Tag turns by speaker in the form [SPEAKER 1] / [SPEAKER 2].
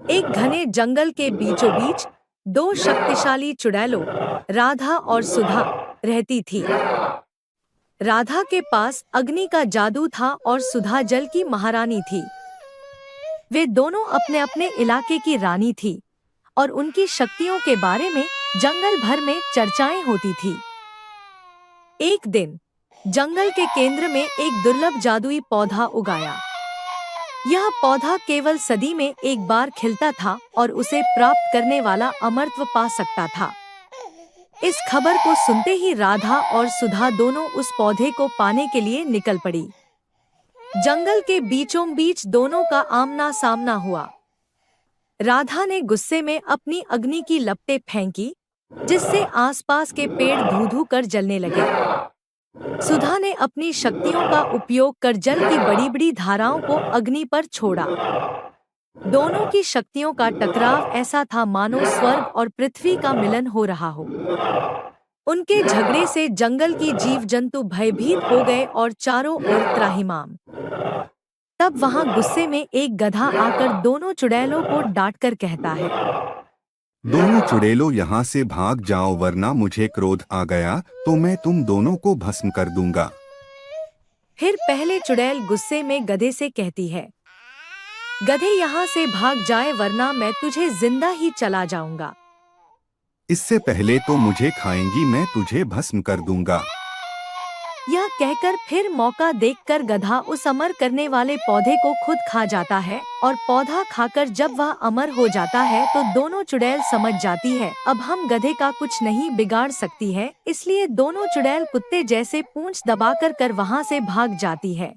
[SPEAKER 1] एक घने जंगल के बीचों बीच दो शक्तिशाली चुड़ैलों राधा और सुधा रहती थी। राधा के पास अग्नि का जादू था और सुधा जल की महारानी थी। वे दोनों अपने अपने इलाके की रानी थी और उनकी शक्तियों के बारे में जंगल भर में चर्चाएं होती थी। एक दिन जंगल के केंद्र में एक दुर्लभ जादुई पौधा उगाया। यह पौधा केवल सदी में एक बार खिलता था और उसे प्राप्त करने वाला अमरत्व पा सकता था। इस खबर को सुनते ही राधा और सुधा दोनों उस पौधे को पाने के लिए निकल पड़ी। जंगल के बीचों बीच दोनों का आमना सामना हुआ। राधा ने गुस्से में अपनी अग्नि की लपटें फेंकी, जिससे आसपास के पेड़ धू-धू कर जलने लगे। सुधा ने अपनी शक्तियों का उपयोग कर जल की बड़ी-बड़ी धाराओं को अग्नि पर छोड़ा। दोनों की शक्तियों का टकराव ऐसा था मानो स्वर्ग और पृथ्वी का मिलन हो रहा हो। उनके झगड़े से जंगल की जीव-जंतु भयभीत हो गए और चारों ओर त्राहिमाम। तब वहां गुस्से में एक गधा आकर दोनों चुड़ैलों को डांटकर कहता है,
[SPEAKER 2] दोनों चुड़ैलों यहाँ से भाग जाओ, वरना मुझे क्रोध आ गया तो मैं तुम दोनों को भस्म कर दूंगा।
[SPEAKER 1] फिर पहले चुड़ैल गुस्से में गधे से कहती है, गधे यहाँ से भाग जाए वरना मैं तुझे जिंदा ही चला जाऊंगा।
[SPEAKER 2] इससे पहले तो मुझे खाएंगी, मैं तुझे भस्म कर दूंगा।
[SPEAKER 1] यह कहकर फिर मौका देखकर गधा उस अमर करने वाले पौधे को खुद खा जाता है और पौधा खाकर जब वह अमर हो जाता है तो दोनों चुड़ैल समझ जाती है अब हम गधे का कुछ नहीं बिगाड़ सकती है, इसलिए दोनों चुड़ैल कुत्ते जैसे पूंछ दबाकर वहां से भाग जाती है।